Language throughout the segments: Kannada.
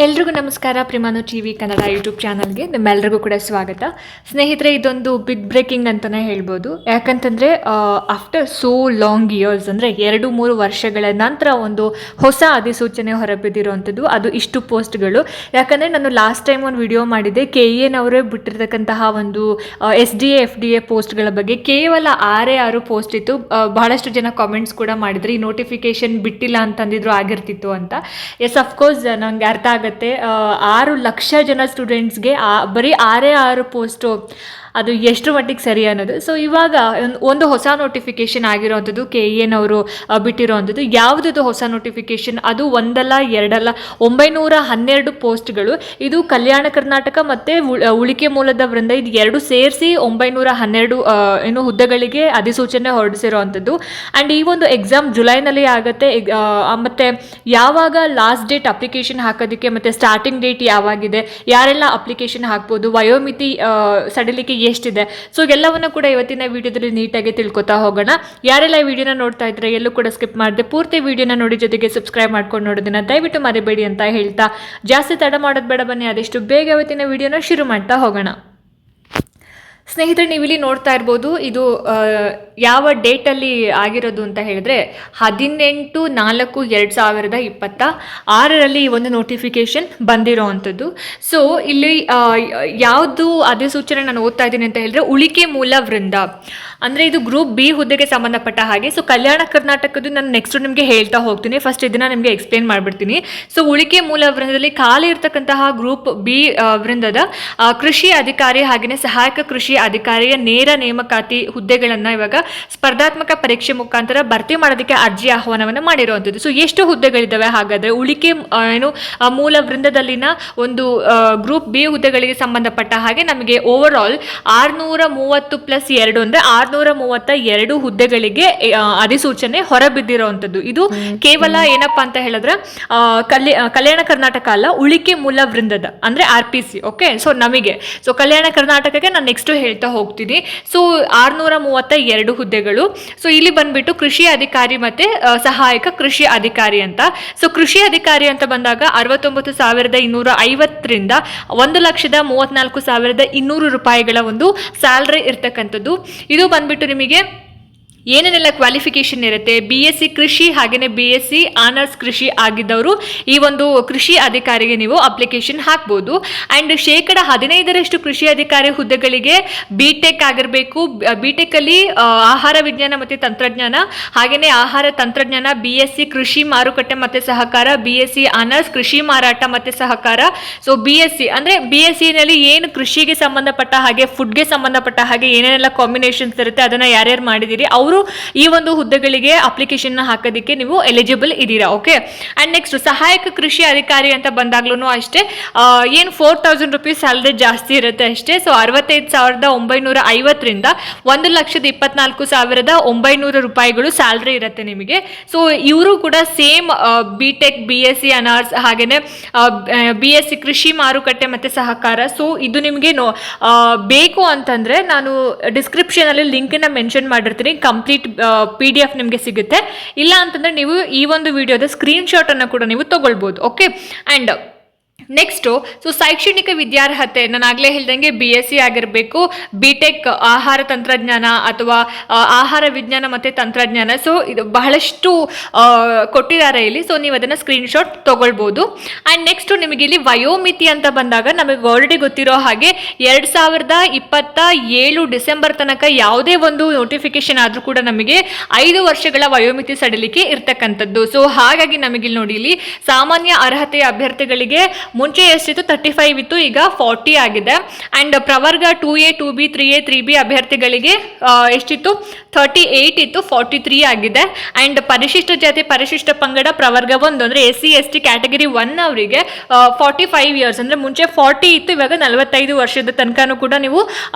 ಎಲ್ರಿಗೂ ನಮಸ್ಕಾರ. ಪ್ರಿಮಾನು ಟಿವಿ ಕನ್ನಡ ಯೂಟ್ಯೂಬ್ ಚಾನಲ್ಗೆ ನಿಮ್ಮೆಲ್ರಿಗೂ ಕೂಡ ಸ್ವಾಗತ. ಸ್ನೇಹಿತರೆ, ಇದೊಂದು ಬಿಗ್ ಬ್ರೇಕಿಂಗ್ ಅಂತಲೇ ಹೇಳ್ಬೋದು. ಯಾಕಂತಂದರೆ ಆಫ್ಟರ್ ಸೋ ಲಾಂಗ್ ಇಯರ್ಸ್, ಅಂದರೆ 2-3 ವರ್ಷಗಳ ನಂತರ ಒಂದು ಹೊಸ ಅಧಿಸೂಚನೆ ಹೊರಬಿದ್ದಿರುವಂಥದ್ದು. ಅದು ಇಷ್ಟು ಪೋಸ್ಟ್ಗಳು. ಯಾಕಂದರೆ ನಾನು ಲಾಸ್ಟ್ ಟೈಮ್ ಒಂದು ವಿಡಿಯೋ ಮಾಡಿದ್ದೆ, KEN ಅವರೇ ಬಿಟ್ಟಿರ್ತಕ್ಕಂತಹ ಒಂದು SDA FDA ಪೋಸ್ಟ್ಗಳ ಬಗ್ಗೆ. ಕೇವಲ 6 ಪೋಸ್ಟ್ ಇತ್ತು. ಬಹಳಷ್ಟು ಜನ ಕಾಮೆಂಟ್ಸ್ ಕೂಡ ಮಾಡಿದ್ರು, ಈ ನೋಟಿಫಿಕೇಶನ್ ಬಿಟ್ಟಿಲ್ಲ ಅಂತಂದಿದ್ರು ಆಗಿರ್ತಿತ್ತು ಅಂತ. ಎಸ್, ಅಫ್ಕೋರ್ಸ್ ನನಗೆ ಅರ್ಥ ಆಗುತ್ತೆ. 6 ಲಕ್ಷ ಜನ ಸ್ಟೂಡೆಂಟ್ಸ್ಗೆ ಬರೀ 6 ಪೋಸ್ಟು, ಅದು ಎಷ್ಟು ಮಟ್ಟಿಗೆ ಸರಿ ಅನ್ನೋದು. ಸೊ ಇವಾಗ ಒಂದು ಹೊಸ ನೋಟಿಫಿಕೇಶನ್ ಆಗಿರೋವಂಥದ್ದು KEN ಅವರು ಬಿಟ್ಟಿರೋವಂಥದ್ದು. ಯಾವುದದು ಹೊಸ ನೋಟಿಫಿಕೇಶನ್? ಅದು ಒಂದಲ್ಲ ಎರಡಲ್ಲ, 912 ಪೋಸ್ಟ್ಗಳು. ಇದು ಕಲ್ಯಾಣ ಕರ್ನಾಟಕ ಮತ್ತು ಉಳಿಕೆ ಮೂಲದ ವೃಂದ, ಇದು ಎರಡು ಸೇರಿಸಿ 912 ಹುದ್ದೆಗಳಿಗೆ ಅಧಿಸೂಚನೆ ಹೊರಡಿಸಿರೋವಂಥದ್ದು. ಆ್ಯಂಡ್ ಈ ಒಂದು ಎಕ್ಸಾಮ್ ಜುಲೈನಲ್ಲಿ ಆಗುತ್ತೆ. ಮತ್ತು ಯಾವಾಗ ಲಾಸ್ಟ್ ಡೇಟ್ ಅಪ್ಲಿಕೇಶನ್ ಹಾಕೋದಕ್ಕೆ ಮತ್ತು ಸ್ಟಾರ್ಟಿಂಗ್ ಡೇಟ್ ಯಾವಾಗಿದೆ, ಯಾರೆಲ್ಲ ಅಪ್ಲಿಕೇಶನ್ ಹಾಕ್ಬೋದು, ವಯೋಮಿತಿ ಸಡಿಲಿಕೆ ಎಷ್ಟಿದೆ, ಸೊ ಎಲ್ಲವನ್ನು ಕೂಡ ಇವತ್ತಿನ ವಿಡಿಯೋದಲ್ಲಿ ನೀಟಾಗಿ ತಿಳ್ಕೊತಾ ಹೋಗೋಣ. ಯಾರೆಲ್ಲ ಈ ವಿಡಿಯೋನ ನೋಡ್ತಾ ಇದ್ರೆ ಎಲ್ಲೂ ಕೂಡ ಸ್ಕಿಪ್ ಮಾಡದೆ ಪೂರ್ತಿ ವಿಡಿಯೋನ ನೋಡಿ, ಜೊತೆಗೆ ಸಬ್ಸ್ಕ್ರೈಬ್ ಮಾಡ್ಕೊಂಡು ನೋಡೋದನ್ನ ದಯವಿಟ್ಟು ಮರಿಬೇಡಿ ಅಂತ ಹೇಳ್ತಾ, ಜಾಸ್ತಿ ತಡ ಮಾಡೋದು ಬೇಡ, ಬನ್ನಿ ಆದಷ್ಟು ಬೇಗ ಇವತ್ತಿನ ವಿಡಿಯೋನ ಶುರು ಮಾಡ್ತಾ ಹೋಗೋಣ. ಸ್ನೇಹಿತರೆ, ನೀವಿಲ್ಲಿ ನೋಡ್ತಾ ಇರ್ಬೋದು, ಇದು ಯಾವ ಡೇಟಲ್ಲಿ ಆಗಿರೋದು ಅಂತ ಹೇಳಿದ್ರೆ 18/4/2026 ಈ ಒಂದು ನೋಟಿಫಿಕೇಶನ್ ಬಂದಿರೋ ಅಂಥದ್ದು. ಸೊ ಇಲ್ಲಿ ಯಾವುದು ಅಧಿಸೂಚನೆ ನಾನು ಓದ್ತಾ ಇದ್ದೀನಿ ಅಂತ ಹೇಳಿದ್ರೆ, ಉಳಿಕೆ ಮೂಲ ವೃಂದ, ಅಂದರೆ ಇದು ಗ್ರೂಪ್ B ಹುದ್ದೆಗೆ ಸಂಬಂಧಪಟ್ಟ ಹಾಗೆ. ಸೊ ಕಲ್ಯಾಣ ಕರ್ನಾಟಕದ್ದು ನಾನು ನೆಕ್ಸ್ಟ್ ನಿಮಗೆ ಹೇಳ್ತಾ ಹೋಗ್ತೀನಿ. ಫಸ್ಟ್ ಇದನ್ನು ನಿಮಗೆ ಎಕ್ಸ್ಪ್ಲೇನ್ ಮಾಡಿಬಿಡ್ತೀನಿ. ಸೊ ಉಳಿಕೆ ಮೂಲ ವೃಂದದಲ್ಲಿ ಖಾಲಿ ಇರ್ತಕ್ಕಂತಹ ಗ್ರೂಪ್ B ವೃಂದದ ಕೃಷಿ ಅಧಿಕಾರಿ ಹಾಗೆಯೇ ಸಹಾಯಕ ಕೃಷಿ ಅಧಿಕಾರಿಯ ನೇರ ನೇಮಕಾತಿ ಹುದ್ದೆಗಳನ್ನು ಇವಾಗ ಸ್ಪರ್ಧಾತ್ಮಕ ಪರೀಕ್ಷೆ ಮುಖಾಂತರ ಭರ್ತಿ ಮಾಡೋದಕ್ಕೆ ಅರ್ಜಿ ಆಹ್ವಾನವನ್ನು ಮಾಡಿರುವಂಥದ್ದು. ಸೊ ಎಷ್ಟು ಹುದ್ದೆಗಳಿದ್ದಾವೆ ಹಾಗಾದರೆ? ಉಳಿಕೆ ಮೂಲ ವೃಂದದಲ್ಲಿನ ಒಂದು ಗ್ರೂಪ್ B ಹುದ್ದೆಗಳಿಗೆ ಸಂಬಂಧಪಟ್ಟ ಹಾಗೆ ನಮಗೆ ಓವರ್ ಆಲ್ 630 + 2 ಅಂದರೆ 632 ಹುದ್ದೆಗಳಿಗೆ ಅಧಿಸೂಚನೆ ಹೊರಬಿದ್ದಿರುವಂಥದ್ದು. ಇದು ಕೇವಲ ಏನಪ್ಪಾ ಅಂತ ಹೇಳಿದ್ರೆ ಕಲ್ಯಾಣ ಕರ್ನಾಟಕ ಅಲ್ಲ, ಉಳಿಕೆ ಮೂಲ ವೃಂದದ ಅಂದರೆ RPC. ಓಕೆ, ಸೊ ನಮಗೆ ಕಲ್ಯಾಣ ಕರ್ನಾಟಕಕ್ಕೆ ನಾನು ನೆಕ್ಸ್ಟ್ ಹೇಳ್ತಾ ಹೋಗ್ತೀನಿ. ಸೊ 632 ಹುದ್ದೆಗಳು. ಸೊ ಇಲ್ಲಿ ಬಂದ್ಬಿಟ್ಟು ಕೃಷಿ ಅಧಿಕಾರಿ ಮತ್ತೆ ಸಹಾಯಕ ಕೃಷಿ ಅಧಿಕಾರಿ ಅಂತ. ಸೊ ಕೃಷಿ ಅಧಿಕಾರಿ ಅಂತ ಬಂದಾಗ 69,250 1,34,200 ರೂಪಾಯಿಗಳ ಒಂದು ಸ್ಯಾಲ್ರಿ ಇರ್ತಕ್ಕಂಥದ್ದು. ಇದು ಬಂದ್ಬಿಟ್ಟು ನಿಮಗೆ ಏನೇನೆಲ್ಲ ಕ್ವಾಲಿಫಿಕೇಶನ್ ಇರುತ್ತೆ, BSc ಕೃಷಿ ಹಾಗೆಯೇ BSc ಆನರ್ಸ್ ಕೃಷಿ ಆಗಿದ್ದವರು ಈ ಒಂದು ಕೃಷಿ ಅಧಿಕಾರಿಗೆ ನೀವು ಅಪ್ಲಿಕೇಶನ್ ಹಾಕ್ಬೋದು. ಆ್ಯಂಡ್ 15% ಕೃಷಿ ಅಧಿಕಾರಿ ಹುದ್ದೆಗಳಿಗೆ BTech ಆಗಿರಬೇಕು. BTechಲ್ಲಿ ಆಹಾರ ವಿಜ್ಞಾನ ಮತ್ತು ತಂತ್ರಜ್ಞಾನ ಹಾಗೆಯೇ ಆಹಾರ ತಂತ್ರಜ್ಞಾನ, BSc ಕೃಷಿ ಮಾರುಕಟ್ಟೆ ಮತ್ತು ಸಹಕಾರ, BSc ಆನರ್ಸ್ ಕೃಷಿ ಮಾರಾಟ ಮತ್ತು ಸಹಕಾರ. ಸೊ BSc ಅಂದರೆ BScನಲ್ಲಿ ಏನು ಕೃಷಿಗೆ ಸಂಬಂಧಪಟ್ಟ ಹಾಗೆ ಫುಡ್ಗೆ ಸಂಬಂಧಪಟ್ಟ ಹಾಗೆ ಏನೇನೆಲ್ಲ ಕಾಂಬಿನೇಷನ್ಸ್ ಇರುತ್ತೆ ಅದನ್ನು ಯಾರ್ಯಾರು ಮಾಡಿದ್ದೀರಿ ಅವರು ಈ ಒಂದು ಹುದ್ದೆಗಳಿಗೆ ಅಪ್ಲಿಕೇಶನ್ ಹಾಕೋದಕ್ಕೆ ನೀವು ಎಲಿಜಿಬಲ್ ಇದ್ದೀರಾ. ಓಕೆ, ಅಂಡ್ ನೆಕ್ಸ್ಟ್ ಸಹಾಯಕ ಕೃಷಿ ಅಧಿಕಾರಿ ಅಂತ ಬಂದಾಗ್ಲೂ ಅಷ್ಟೇ, ಏನು 4,000 ರೂಪೀಸ್ ಸ್ಯಾಲ್ರಿ ಜಾಸ್ತಿ ಇರುತ್ತೆ ಅಷ್ಟೇ. ಸೊ 65,950 1,24,900 ರೂಪಾಯಿಗಳು ಸ್ಯಾಲ್ರಿ ಇರುತ್ತೆ ನಿಮಗೆ. ಸೊ ಇವರು ಕೂಡ ಸೇಮ್ BTech BSc ಅನಾರ್ಸ್ ಹಾಗೆಯೇ BSc ಕೃಷಿ ಮಾರುಕಟ್ಟೆ ಮತ್ತು ಸಹಕಾರ. ಸೊ ಇದು ನಿಮಗೆ ಬೇಕು ಅಂತಂದರೆ ನಾನು ಡಿಸ್ಕ್ರಿಪ್ಷನಲ್ಲಿ ಲಿಂಕನ್ನು ಮೆನ್ಷನ್ ಮಾಡಿರ್ತೀನಿ. ಕಂಪ್ಲೀಟ್ PDF ನಿಮಗೆ ಸಿಗುತ್ತೆ. ಇಲ್ಲ ಅಂತಂದರೆ ನೀವು ಈ ಒಂದು ವಿಡಿಯೋದ ಸ್ಕ್ರೀನ್ಶಾಟನ್ನು ಕೂಡ ನೀವು ತಗೊಳ್ಬೋದು. ಓಕೆ, ಆ್ಯಂಡ್ ನೆಕ್ಸ್ಟು ಶೈಕ್ಷಣಿಕ ವಿದ್ಯಾರ್ಹತೆ ನಾನು ಆಗಲೇ ಹೇಳ್ದಂಗೆ BSc ಆಗಿರಬೇಕು, BTech ಆಹಾರ ತಂತ್ರಜ್ಞಾನ ಅಥವಾ ಆಹಾರ ವಿಜ್ಞಾನ ಮತ್ತು ತಂತ್ರಜ್ಞಾನ. ಸೊ ಇದು ಬಹಳಷ್ಟು ಕೊಟ್ಟಿದ್ದಾರೆ ಇಲ್ಲಿ. ಸೊ ನೀವು ಅದನ್ನು ಸ್ಕ್ರೀನ್ಶಾಟ್ ತೊಗೊಳ್ಬೋದು. ಆ್ಯಂಡ್ ನೆಕ್ಸ್ಟು ನಿಮಗೆ ಇಲ್ಲಿ ವಯೋಮಿತಿ ಅಂತ ಬಂದಾಗ ನಮಗೆ ಆಲ್ರೆಡಿ ಗೊತ್ತಿರೋ ಹಾಗೆ 2027 ಡಿಸೆಂಬರ್ ತನಕ ಯಾವುದೇ ಒಂದು ನೋಟಿಫಿಕೇಶನ್ ಆದರೂ ಕೂಡ ನಮಗೆ 5 ವರ್ಷಗಳ ವಯೋಮಿತಿ ಸಡಿಲಿಕೆ ಇರ್ತಕ್ಕಂಥದ್ದು. ಸೊ ಹಾಗಾಗಿ ನಮಗಿಲ್ಲಿ ನೋಡಿ, ಇಲ್ಲಿ ಸಾಮಾನ್ಯ ಅರ್ಹತೆಯ ಅಭ್ಯರ್ಥಿಗಳಿಗೆ ಮುಂಚೆ ಎಷ್ಟಿತ್ತು 35 ಇತ್ತು, ಈಗ 40 ಆಗಿದೆ. ಆ್ಯಂಡ್ ಪ್ರವರ್ಗ 2A 2B 3A 3B ಅಭ್ಯರ್ಥಿಗಳಿಗೆ ಎಷ್ಟಿತ್ತು 38 ಇತ್ತು, 43 ಆಗಿದೆ. ಆ್ಯಂಡ್ ಪರಿಶಿಷ್ಟ ಜಾತಿ ಪರಿಶಿಷ್ಟ ಪಂಗಡ ಪ್ರವರ್ಗ 1 ಅಂದರೆ SC ST ಕ್ಯಾಟಗರಿ 1 ಅವರಿಗೆ 45 ಇಯರ್ಸ್ ಅಂದರೆ ಮುಂಚೆ 40 ಇತ್ತು, ಇವಾಗ 45 ವರ್ಷದ ತನಕನೂ ಕೂಡ ನೀವು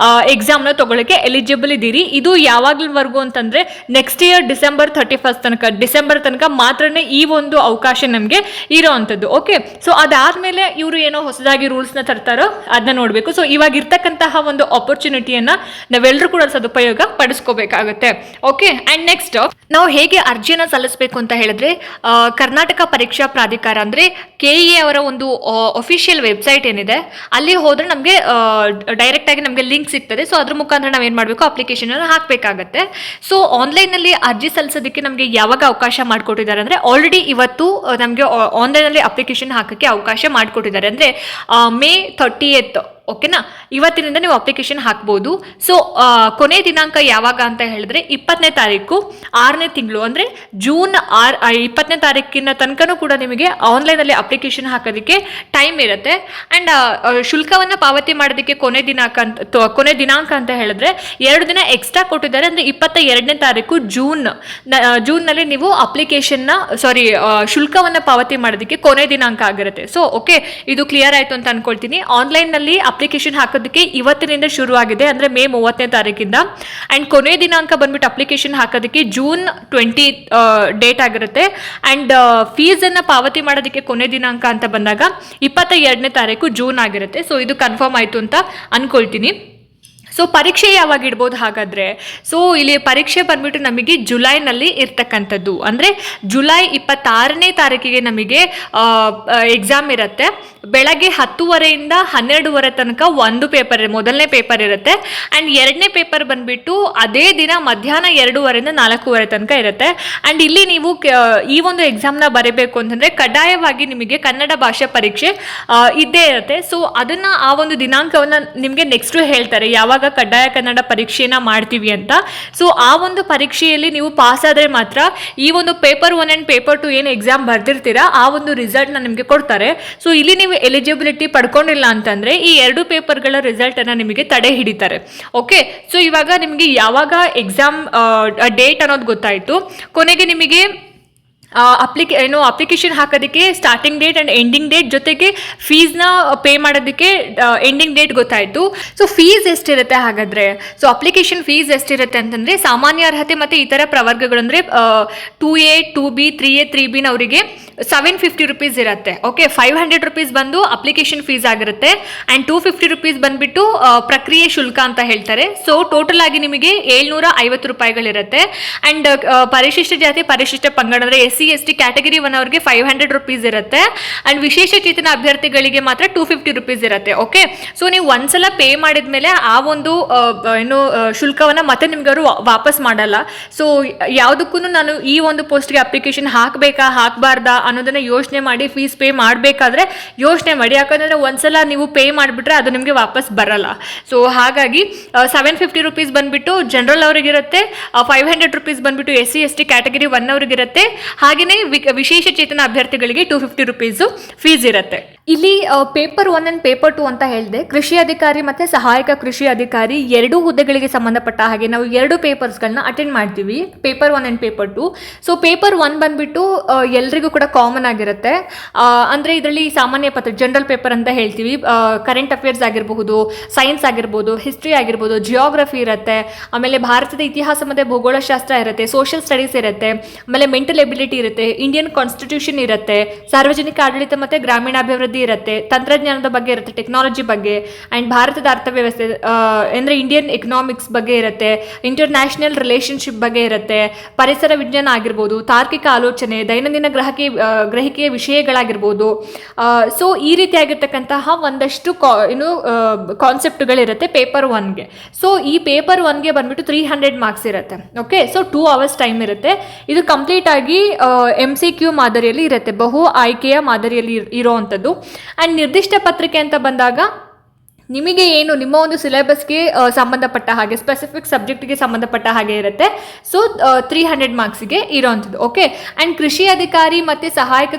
ಎಕ್ಸಾಮ್ನ ತೊಗೊಳ್ಳೋಕ್ಕೆ ಎಲಿಜಿಬಲ್ ಇದ್ದೀರಿ. ಇದು ಯಾವಾಗಲವರೆಗೂ ಅಂತಂದರೆ ನೆಕ್ಸ್ಟ್ ಇಯರ್ ಡಿಸೆಂಬರ್ 31 ತನಕ ಮಾತ್ರನೇ ಈ ಒಂದು ಅವಕಾಶ ನಮಗೆ ಇರೋ ಅಂಥದ್ದು. ಓಕೆ, ಸೊ ಅದಾದಮೇಲೆ ಆಮೇಲೆ ಇವರು ಏನೋ ಹೊಸದಾಗಿ ರೂಲ್ಸ್ನ ತರ್ತಾರೋ ಅದನ್ನ ನೋಡಬೇಕು. ಸೊ ಇವಾಗ ಇರ್ತಕ್ಕಂತಹ ಒಂದು ಆಪರ್ಚುನಿಟಿಯನ್ನು ನಾವೆಲ್ಲರೂ ಕೂಡ ಸದುಪಯೋಗ ಪಡಿಸ್ಕೋಬೇಕಾಗುತ್ತೆ. ಓಕೆ, ಆ್ಯಂಡ್ ನೆಕ್ಸ್ಟ್ ನಾವು ಹೇಗೆ ಅರ್ಜಿಯನ್ನು ಸಲ್ಲಿಸಬೇಕು ಅಂತ ಹೇಳಿದ್ರೆ ಕರ್ನಾಟಕ ಪರೀಕ್ಷಾ ಪ್ರಾಧಿಕಾರ ಅಂದರೆ KEA ಅವರ ಒಂದು ಅಫಿಷಿಯಲ್ ವೆಬ್ಸೈಟ್ ಏನಿದೆ ಅಲ್ಲಿ ಹೋದರೆ ನಮಗೆ ಡೈರೆಕ್ಟಾಗಿ ನಮಗೆ ಲಿಂಕ್ ಸಿಗ್ತದೆ. ಸೊ ಅದ್ರ ಮುಖಾಂತರ ನಾವೇನು ಮಾಡಬೇಕು, ಅಪ್ಲಿಕೇಶನನ್ನು ಹಾಕಬೇಕಾಗತ್ತೆ. ಸೊ ಆನ್ಲೈನಲ್ಲಿ ಅರ್ಜಿ ಸಲ್ಲಿಸೋದಕ್ಕೆ ನಮಗೆ ಯಾವಾಗ ಅವಕಾಶ ಮಾಡಿಕೊಟ್ಟಿದ್ದಾರೆ ಅಂದರೆ ಆಲ್ರೆಡಿ ಇವತ್ತು ನಮಗೆ ಆನ್ಲೈನಲ್ಲಿ ಅಪ್ಲಿಕೇಶನ್ ಹಾಕೋಕ್ಕೆ ಅವಕಾಶ ಮಾಡಿಕೊಟ್ಟಿದ್ದಾರೆ. ಅಂದರೆ May 30th, ಓಕೆನಾ, ಇವತ್ತಿನಿಂದ ನೀವು ಅಪ್ಲಿಕೇಶನ್ ಹಾಕ್ಬೋದು. ಸೊ ಕೊನೆ ದಿನಾಂಕ ಯಾವಾಗ ಅಂತ ಹೇಳಿದ್ರೆ 20ನೇ ತಾರೀಕು 6ನೇ ತಿಂಗಳು, ಅಂದರೆ ಜೂನ್ 20ನೇ ತಾರೀಕಿನ ತನಕನೂ ಕೂಡ ನಿಮಗೆ ಆನ್ಲೈನಲ್ಲಿ ಅಪ್ಲಿಕೇಶನ್ ಹಾಕೋದಕ್ಕೆ ಟೈಮ್ ಇರುತ್ತೆ. ಆ್ಯಂಡ್ ಶುಲ್ಕವನ್ನು ಪಾವತಿ ಮಾಡೋದಕ್ಕೆ ಕೊನೆ ದಿನಾಂಕ ಅಂತ ಹೇಳಿದ್ರೆ 2 ದಿನ ಎಕ್ಸ್ಟ್ರಾ ಕೊಟ್ಟಿದ್ದಾರೆ. ಅಂದರೆ 22ನೇ ತಾರೀಕು ಜೂನ್ನಲ್ಲಿ ನೀವು ಶುಲ್ಕವನ್ನು ಪಾವತಿ ಮಾಡೋದಕ್ಕೆ ಕೊನೆ ದಿನಾಂಕ ಆಗಿರುತ್ತೆ. ಸೊ ಓಕೆ, ಇದು ಕ್ಲಿಯರ್ ಆಯಿತು ಅಂತ ಅನ್ಕೊಳ್ತೀನಿ. ಆನ್ಲೈನ್ನಲ್ಲಿ ಅಪ್ಲಿಕೇಶನ್ ಹಾಕೋದಕ್ಕೆ ಇವತ್ತಿನಿಂದ ಶುರು ಆಗಿದೆ, ಅಂದರೆ May 30ನೇ ತಾರೀಕಿಂದ. ಆ್ಯಂಡ್ ಕೊನೆ ದಿನಾಂಕ ಬಂದ್ಬಿಟ್ಟು ಅಪ್ಲಿಕೇಶನ್ ಹಾಕೋದಕ್ಕೆ June 20 ಡೇಟ್ ಆಗಿರುತ್ತೆ. ಆ್ಯಂಡ್ ಫೀಸನ್ನು ಪಾವತಿ ಮಾಡೋದಕ್ಕೆ ಕೊನೆ ದಿನಾಂಕ ಅಂತ ಬಂದಾಗ 22ನೇ ತಾರೀಕು ಜೂನ್ ಆಗಿರುತ್ತೆ. ಸೊ ಇದು ಕನ್ಫರ್ಮ್ ಆಯಿತು ಅಂತ ಅನ್ಕೊಳ್ತೀನಿ. ಸೊ ಪರೀಕ್ಷೆ ಯಾವಾಗ ಇಡ್ಬೋದು ಹಾಗಾದರೆ? ಸೊ ಇಲ್ಲಿ ಪರೀಕ್ಷೆ ಬಂದ್ಬಿಟ್ಟು ನಮಗೆ ಜುಲೈನಲ್ಲಿ ಇರ್ತಕ್ಕಂಥದ್ದು, ಅಂದರೆ ಜುಲೈ 26ನೇ ತಾರೀಕಿಗೆ ನಮಗೆ ಎಕ್ಸಾಮ್ ಇರುತ್ತೆ. ಬೆಳಗ್ಗೆ 10:30 12:30 ತನಕ ಒಂದು ಪೇಪರ್, ಮೊದಲನೇ ಪೇಪರ್ ಇರುತ್ತೆ. ಆ್ಯಂಡ್ 2ನೇ ಪೇಪರ್ ಬಂದ್ಬಿಟ್ಟು ಅದೇ ದಿನ ಮಧ್ಯಾಹ್ನ 2:30 4:30 ತನಕ ಇರುತ್ತೆ. ಆ್ಯಂಡ್ ಇಲ್ಲಿ ನೀವು ಈ ಒಂದು ಎಕ್ಸಾಮ್ನ ಬರೀಬೇಕು ಅಂತಂದರೆ ಕಡ್ಡಾಯವಾಗಿ ನಿಮಗೆ ಕನ್ನಡ ಭಾಷೆ ಪರೀಕ್ಷೆ ಇದ್ದೇ ಇರುತ್ತೆ. ಸೊ ಅದನ್ನು ಆ ಒಂದು ದಿನಾಂಕವನ್ನು ನಿಮಗೆ ನೆಕ್ಸ್ಟು ಹೇಳ್ತಾರೆ ಯಾವಾಗ ಕಡ್ಡಾಯ ಕನ್ನಡ ಪರೀಕ್ಷೆನ ಮಾಡ್ತೀವಿ ಅಂತ. ಸೊ ಆ ಒಂದು ಪರೀಕ್ಷೆಯಲ್ಲಿ ನೀವು ಪಾಸ್ ಆದರೆ ಮಾತ್ರ ಈ ಒಂದು ಪೇಪರ್ 1 ಆ್ಯಂಡ್ ಪೇಪರ್ 2 ಏನು ಎಕ್ಸಾಮ್ ಬರ್ದಿರ್ತೀರಾ ಆ ಒಂದು ರಿಸಲ್ಟ್ನ ನಿಮಗೆ ಕೊಡ್ತಾರೆ. ಸೊ ಇಲ್ಲಿ ನೀವು ಎಲಿಜಿಬಿಲಿಟಿ ಪಡ್ಕೊಂಡಿಲ್ಲ ಅಂತಂದರೆ ಈ 2 ಪೇಪರ್ಗಳ ರಿಸಲ್ಟನ್ನು ನಿಮಗೆ ತಡೆ ಹಿಡಿತಾರೆ. ಓಕೆ, ಸೊ ಇವಾಗ ನಿಮಗೆ ಯಾವಾಗ ಎಕ್ಸಾಮ್ ಡೇಟ್ ಅನ್ನೋದು ಗೊತ್ತಾಯಿತು. ಕೊನೆಗೆ ನಿಮಗೆ ಅಪ್ಲಿಕೇಶನ್ ಹಾಕೋದಕ್ಕೆ starting date and ending date ಜೊತೆಗೆ ಫೀಸ್ನ ಪೇ ಮಾಡೋದಕ್ಕೆ ಎಂಡಿಂಗ್ ಡೇಟ್ ಗೊತ್ತಾಯಿತು. ಸೊ ಫೀಸ್ ಎಷ್ಟಿರುತ್ತೆ ಹಾಗಾದರೆ? ಸೊ ಅಪ್ಲಿಕೇಶನ್ ಫೀಸ್ ಎಷ್ಟಿರುತ್ತೆ ಅಂತಂದರೆ ಸಾಮಾನ್ಯ ಅರ್ಹತೆ ಮತ್ತು ಇತರ ಪ್ರವರ್ಗಗಳು ಅಂದರೆ 2A 2B 3A 3B ಅವರಿಗೆ 750 ರೂಪೀಸ್ ಇರುತ್ತೆ. ಓಕೆ, 500 ರೂಪೀಸ್ ಬಂದು ಅಪ್ಲಿಕೇಶನ್ ಫೀಸ್ ಆಗಿರುತ್ತೆ. ಆ್ಯಂಡ್ 250 ರೂಪೀಸ್ ಬಂದುಬಿಟ್ಟು ಪ್ರಕ್ರಿಯೆ ಶುಲ್ಕ ಅಂತ ಹೇಳ್ತಾರೆ. ಸೊ ಟೋಟಲ್ ಆಗಿ ನಿಮಗೆ 750 ರೂಪಾಯಿಗಳಿರುತ್ತೆ. ಆ್ಯಂಡ್ ಪರಿಶಿಷ್ಟ ಜಾತಿ ಪರಿಶಿಷ್ಟ ಪಂಗಡ ಅಂದರೆ SC ST ಕ್ಯಾಟಗರಿ 1 ಅವರಿಗೆ 500 ರೂಪೀಸ್ ಇರುತ್ತೆ. ಆ್ಯಂಡ್ ವಿಶೇಷ ಚೇತನ ಅಭ್ಯರ್ಥಿಗಳಿಗೆ ಮಾತ್ರ 250 ರೂಪೀಸ್ ಇರುತ್ತೆ. ಓಕೆ, ಸೊ ನೀವು ಒಂದ್ಸಲ ಪೇ ಮಾಡಿದ ಮೇಲೆ ಆ ಒಂದು ಶುಲ್ಕವನ್ನು ಮತ್ತೆ ನಿಮ್ಗೆ ಅವರು ವಾಪಸ್ ಮಾಡಲ್ಲ. ಸೊ ಯಾವುದಕ್ಕೂ ನಾನು ಈ ಒಂದು ಪೋಸ್ಟ್ಗೆ ಅಪ್ಲಿಕೇಶನ್ ಹಾಕಬೇಕಾ ಹಾಕಬಾರ್ದಾ ಅನ್ನೋದನ್ನ ಯೋಚನೆ ಮಾಡಿ ಫೀಸ್ ಪೇ ಮಾಡಬೇಕಾದ್ರೆ ಯೋಚನೆ ಮಾಡಿ. ಯಾಕಂದರೆ ಒಂದ್ಸಲ ನೀವು ಪೇ ಮಾಡಿಬಿಟ್ರೆ ಅದು ನಿಮಗೆ ವಾಪಸ್ ಬರಲ್ಲ. ಸೊ ಹಾಗಾಗಿ 750 ರೂಪೀಸ್ ಬಂದುಬಿಟ್ಟು ಜನರಲ್ ಅವರಿಗಿರುತ್ತೆ, 500 ರೂಪೀಸ್ ಬಂದುಬಿಟ್ಟು SC ST ಕ್ಯಾಟಗರಿ 1 ಅವರಿಗಿರುತ್ತೆ. ಹಾಗೆಯೇ ವಿಶೇಷ ಚೇತನ ಅಭ್ಯರ್ಥಿಗಳಿಗೆ 250 ರೂಪೀಸು ಫೀಸ್ ಇರುತ್ತೆ. ಇಲ್ಲಿ ಪೇಪರ್ 1 ಆ್ಯಂಡ್ ಪೇಪರ್ 2 ಅಂತ ಹೇಳಿದೆ. ಕೃಷಿ ಅಧಿಕಾರಿ ಮತ್ತು ಸಹಾಯಕ ಕೃಷಿ ಅಧಿಕಾರಿ 2 ಹುದ್ದೆಗಳಿಗೆ ಸಂಬಂಧಪಟ್ಟ ಹಾಗೆ ನಾವು 2 ಪೇಪರ್ಸ್ಗಳನ್ನ ಅಟೆಂಡ್ ಮಾಡ್ತೀವಿ, paper 1 and paper 2. So paper 1 ಬಂದುಬಿಟ್ಟು ಎಲ್ರಿಗೂ ಕೂಡ ಕಾಮನ್ ಆಗಿರುತ್ತೆ. ಅಂದರೆ ಇದರಲ್ಲಿ ಸಾಮಾನ್ಯ ಪತ್ರ ಜನರಲ್ ಪೇಪರ್ ಅಂತ ಹೇಳ್ತೀವಿ. ಕರೆಂಟ್ ಅಫೇರ್ಸ್ ಆಗಿರಬಹುದು, ಸೈನ್ಸ್ ಆಗಿರ್ಬೋದು, ಹಿಸ್ಟ್ರಿ ಆಗಿರ್ಬೋದು, ಜಿಯೋಗ್ರಫಿ ಇರುತ್ತೆ, ಆಮೇಲೆ ಭಾರತದ ಇತಿಹಾಸ ಮತ್ತು ಭೂಗೋಳಶಾಸ್ತ್ರ ಇರುತ್ತೆ, ಸೋಷಿಯಲ್ ಸ್ಟಡೀಸ್ ಇರುತ್ತೆ, ಆಮೇಲೆ ಮೆಂಟಲ್ ಎಬಿಲಿಟಿ ಇರುತ್ತೆ, ಇಂಡಿಯನ್ ಕಾನ್ಸ್ಟಿಟ್ಯೂಷನ್ ಇರುತ್ತೆ, ಸಾರ್ವಜನಿಕ ಆಡಳಿತ ಮತ್ತು ಗ್ರಾಮೀಣಾಭಿವೃದ್ಧಿ ಇರುತ್ತೆ, ತಂತ್ರಜ್ಞಾನದ ಬಗ್ಗೆ ಇರುತ್ತೆ, ಟೆಕ್ನಾಲಜಿ ಬಗ್ಗೆ, ಆ್ಯಂಡ್ ಭಾರತದ ಅರ್ಥವ್ಯವಸ್ಥೆ ಅಂದರೆ ಇಂಡಿಯನ್ ಎಕನಾಮಿಕ್ಸ್ ಬಗ್ಗೆ ಇರುತ್ತೆ, ಇಂಟರ್ನ್ಯಾಷನಲ್ ರಿಲೇಷನ್ಶಿಪ್ ಬಗ್ಗೆ ಇರುತ್ತೆ, ಪರಿಸರ ವಿಜ್ಞಾನ ಆಗಿರ್ಬೋದು, ತಾರ್ಕಿಕ ಆಲೋಚನೆ, ದೈನಂದಿನ ಗ್ರಹಿಕೆಯ ವಿಷಯಗಳಾಗಿರ್ಬೋದು. ಸೊ ಈ ರೀತಿಯಾಗಿರ್ತಕ್ಕಂತಹ ಒಂದಷ್ಟು ಕಾನ್ಸೆಪ್ಟ್ಗಳಿರುತ್ತೆ ಪೇಪರ್ 1ಗೆ. ಸೊ ಈ ಪೇಪರ್ 1ಗೆ ಬಂದ್ಬಿಟ್ಟು 300 ಮಾರ್ಕ್ಸ್ ಇರುತ್ತೆ. ಓಕೆ, ಸೊ 2 ಅವರ್ಸ್ ಟೈಮ್ ಇರುತ್ತೆ. ಇದು ಕಂಪ್ಲೀಟ್ ಆಗಿ MCQ ಮಾದರಿಯಲ್ಲಿ ಇರುತ್ತೆ, ಬಹು ಆಯ್ಕೆಯ ಮಾದರಿಯಲ್ಲಿ ಇರೋವಂಥದ್ದು. ಆ್ಯಂಡ್ ನಿರ್ದಿಷ್ಟ ಪತ್ರಿಕೆ ಅಂತ ಬಂದಾಗ ನಿಮಗೆ ಏನು ನಿಮ್ಮ ಒಂದು ಸಿಲೆಬಸ್ಗೆ ಸಂಬಂಧಪಟ್ಟ ಹಾಗೆ ಸ್ಪೆಸಿಫಿಕ್ ಸಬ್ಜೆಕ್ಟ್ಗೆ ಸಂಬಂಧಪಟ್ಟ ಹಾಗೆ ಇರುತ್ತೆ. ಸೊ 300 ಮಾರ್ಕ್ಸಿಗೆ ಇರೋವಂಥದ್ದು. ಓಕೆ, ಆ್ಯಂಡ್ ಕೃಷಿ ಅಧಿಕಾರಿ ಮತ್ತು ಸಹಾಯಕ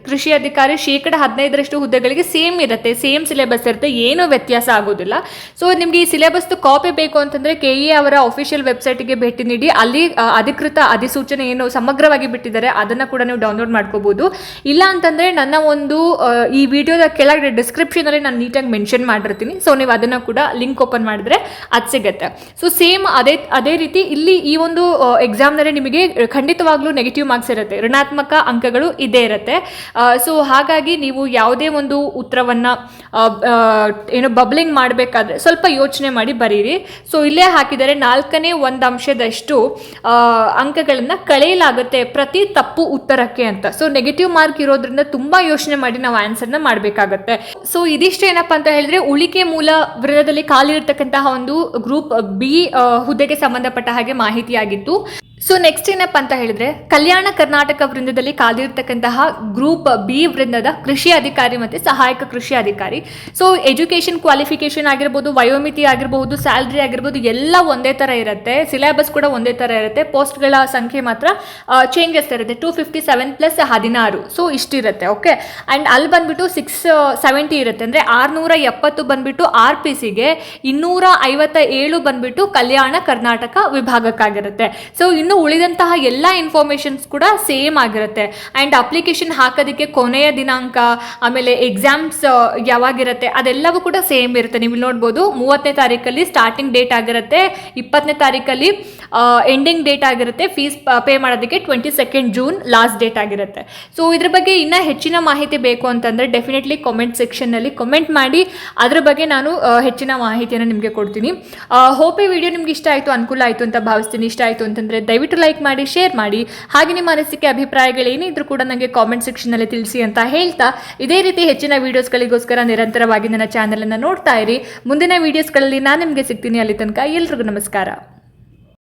ಕೃಷಿ ಅಧಿಕಾರಿ 15% ಹುದ್ದೆಗಳಿಗೆ ಸೇಮ್ ಇರುತ್ತೆ, ಸೇಮ್ ಸಿಲೆಬಸ್ ಇರುತ್ತೆ, ಏನೂ ವ್ಯತ್ಯಾಸ ಆಗೋದಿಲ್ಲ. ಸೊ ನಿಮಗೆ ಈ ಸಿಲೆಬಸ್ದು ಕಾಪಿ ಬೇಕು ಅಂತಂದರೆ KEA ಅವರ ಅಫಿಷಿಯಲ್ ವೆಬ್ಸೈಟ್ಗೆ ಭೇಟಿ ನೀಡಿ, ಅಲ್ಲಿ ಅಧಿಕೃತ ಅಧಿಸೂಚನೆ ಏನು ಸಮಗ್ರವಾಗಿ ಬಿಟ್ಟಿದ್ದಾರೆ ಅದನ್ನು ಕೂಡ ನೀವು ಡೌನ್ಲೋಡ್ ಮಾಡ್ಕೋಬೋದು. ಇಲ್ಲ ಅಂತಂದರೆ ನನ್ನ ಒಂದು ಈ ವಿಡಿಯೋದ ಕೆಳಗಡೆ ಡಿಸ್ಕ್ರಿಪ್ಷನಲ್ಲಿ ನಾನು ನೀಟಾಗಿ ಮೆನ್ಷನ್ ಮಾಡಿರ್ತೀನಿ. ಸೊ ನೀವು ಅದನ್ನು ಕೂಡ ಲಿಂಕ್ ಓಪನ್ ಮಾಡಿದ್ರೆ ಅದು ಸಿಗುತ್ತೆ. ಸೊ ಸೇಮ್ ಅದೇ ರೀತಿ ಇಲ್ಲಿ ಈ ಒಂದು ಎಕ್ಸಾಮ್ನಲ್ಲಿ ನಿಮಗೆ ಖಂಡಿತವಾಗ್ಲೂ ನೆಗೆಟಿವ್ ಮಾರ್ಕ್ಸ್ ಇರುತ್ತೆ, ಋಣಾತ್ಮಕ ಅಂಕಗಳು ಇದೇ ಇರುತ್ತೆ. ಸೊ ಹಾಗಾಗಿ ನೀವು ಯಾವುದೇ ಒಂದು ಉತ್ತರವನ್ನು ಏನು ಬಬ್ಲಿಂಗ್ ಮಾಡಬೇಕಾದ್ರೆ ಸ್ವಲ್ಪ ಯೋಚನೆ ಮಾಡಿ ಬರೀರಿ. ಸೊ ಇಲ್ಲೇ ಹಾಕಿದರೆ 4ನೇ ಒಂದು ಅಂಶದಷ್ಟು ಅಂಕಗಳನ್ನು ಕಳೆಯಲಾಗುತ್ತೆ ಪ್ರತಿ ತಪ್ಪು ಉತ್ತರಕ್ಕೆ ಅಂತ. ಸೊ ನೆಗೆಟಿವ್ ಮಾರ್ಕ್ ಇರೋದ್ರಿಂದ ತುಂಬಾ ಯೋಚನೆ ಮಾಡಿ ನಾವು ಆನ್ಸರ್ನ ಮಾಡಬೇಕಾಗತ್ತೆ. ಸೊ ಇದಿಷ್ಟು ಏನಪ್ಪಾ ಅಂತ ಹೇಳಿದ್ರೆ ಉಳಿಕೆ ಮೂಲ ವೃತ್ತದಲ್ಲಿ ಖಾಲಿರ್ತಕ್ಕಂತಹ ಒಂದು ಗ್ರೂಪ್ ಬಿ ಹುದ್ದೆಗೆ ಸಂಬಂಧಪಟ್ಟ ಹಾಗೆ ಮಾಹಿತಿಯಾಗಿತ್ತು. ಸೊ ನೆಕ್ಸ್ಟ್ ಏನಪ್ಪ ಅಂತ ಹೇಳಿದ್ರೆ ಕಲ್ಯಾಣ ಕರ್ನಾಟಕ ವೃಂದದಲ್ಲಿ ಕಾದಿರ್ತಕ್ಕಂತಹ ಗ್ರೂಪ್ ಬಿ ವೃಂದದ ಕೃಷಿ ಅಧಿಕಾರಿ ಮತ್ತು ಸಹಾಯಕ ಕೃಷಿ ಅಧಿಕಾರಿ. ಸೊ ಎಜುಕೇಷನ್ ಕ್ವಾಲಿಫಿಕೇಶನ್ ಆಗಿರ್ಬೋದು, ವಯೋಮಿತಿ ಆಗಿರಬಹುದು, ಸ್ಯಾಲ್ರಿ ಆಗಿರ್ಬೋದು, ಎಲ್ಲ ಒಂದೇ ಥರ ಇರುತ್ತೆ. ಸಿಲೆಬಸ್ ಕೂಡ ಒಂದೇ ಥರ ಇರುತ್ತೆ. ಪೋಸ್ಟ್ಗಳ ಸಂಖ್ಯೆ ಮಾತ್ರ ಚೇಂಜಸ್ ಇರುತ್ತೆ. 257 + 16 ಸೊ ಇಷ್ಟಿರುತ್ತೆ. ಓಕೆ, ಆ್ಯಂಡ್ ಅಲ್ಲಿ ಬಂದ್ಬಿಟ್ಟು 670 ಇರುತ್ತೆ. ಅಂದರೆ 670 ಬಂದ್ಬಿಟ್ಟು RPCಗೆ, 257 ಬಂದ್ಬಿಟ್ಟು ಕಲ್ಯಾಣ ಕರ್ನಾಟಕ ವಿಭಾಗಕ್ಕಾಗಿರುತ್ತೆ. ಸೊ ಇನ್ನು ಉಳಿದಂತಹ ಎಲ್ಲ ಇನ್ಫಾರ್ಮೇಷನ್ಸ್ ಕೂಡ ಸೇಮ್ ಆಗಿರುತ್ತೆ. ಆ್ಯಂಡ್ ಅಪ್ಲಿಕೇಶನ್ ಹಾಕೋದಕ್ಕೆ ಕೊನೆಯ ದಿನಾಂಕ, ಆಮೇಲೆ ಎಕ್ಸಾಮ್ಸ್ ಯಾವಾಗಿರುತ್ತೆ ಅದೆಲ್ಲವೂ ಕೂಡ ಸೇಮ್ ಇರುತ್ತೆ. ನೀವು ನೋಡ್ಬೋದು 30ನೇ ತಾರೀಕಲ್ಲಿ ಸ್ಟಾರ್ಟಿಂಗ್ ಡೇಟ್ ಆಗಿರುತ್ತೆ, 20ನೇ ತಾರೀಕಲ್ಲಿ ಎಂಡಿಂಗ್ ಡೇಟ್ ಆಗಿರುತ್ತೆ. ಫೀಸ್ ಪೇ ಮಾಡೋದಕ್ಕೆ 22 ಜೂನ್ ಲಾಸ್ಟ್ ಡೇಟ್ ಆಗಿರುತ್ತೆ. ಸೊ ಇದ್ರ ಬಗ್ಗೆ ಇನ್ನೂ ಹೆಚ್ಚಿನ ಮಾಹಿತಿ ಬೇಕು ಅಂತಂದರೆ ಡೆಫಿನೆಟ್ಲಿ ಕಾಮೆಂಟ್ ಸೆಕ್ಷನ್ನಲ್ಲಿ ಕಮೆಂಟ್ ಮಾಡಿ, ಅದ್ರ ಬಗ್ಗೆ ನಾನು ಹೆಚ್ಚಿನ ಮಾಹಿತಿಯನ್ನು ನಿಮಗೆ ಕೊಡ್ತೀನಿ. ಹೋಪ್ ಈ ವಿಡಿಯೋ ನಿಮ್ಗೆ ಇಷ್ಟ ಆಯಿತು, ಅನುಕೂಲ ಆಯಿತು ಅಂತ ಭಾವಿಸ್ತೀನಿ. ಇಷ್ಟ ಆಯಿತು ಅಂತಂದರೆ ದಯವಿಟ್ಟು ಲೈಕ್ ಮಾಡಿ, ಶೇರ್ ಮಾಡಿ. ಹಾಗೆ ನಿಮ್ಮ ಅನಿಸಿಕೆ ಅಭಿಪ್ರಾಯಗಳೇನಿದ್ರು ಕೂಡ ನನಗೆ ಕಾಮೆಂಟ್ ಸೆಕ್ಷನ್ನಲ್ಲಿ ತಿಳಿಸಿ ಅಂತ ಹೇಳ್ತಾ, ಇದೇ ರೀತಿ ಹೆಚ್ಚಿನ ವೀಡಿಯೋಸ್ಗಳಿಗೋಸ್ಕರ ನಿರಂತರವಾಗಿ ನನ್ನ ಚಾನಲನ್ನು ನೋಡ್ತಾ ಇರಿ. ಮುಂದಿನ ವೀಡಿಯೋಸ್ಗಳಲ್ಲಿ ನಾನು ನಿಮಗೆ ಸಿಗ್ತೀನಿ. ಅಲ್ಲಿ ತನಕ ಎಲ್ರಿಗೂ ನಮಸ್ಕಾರ.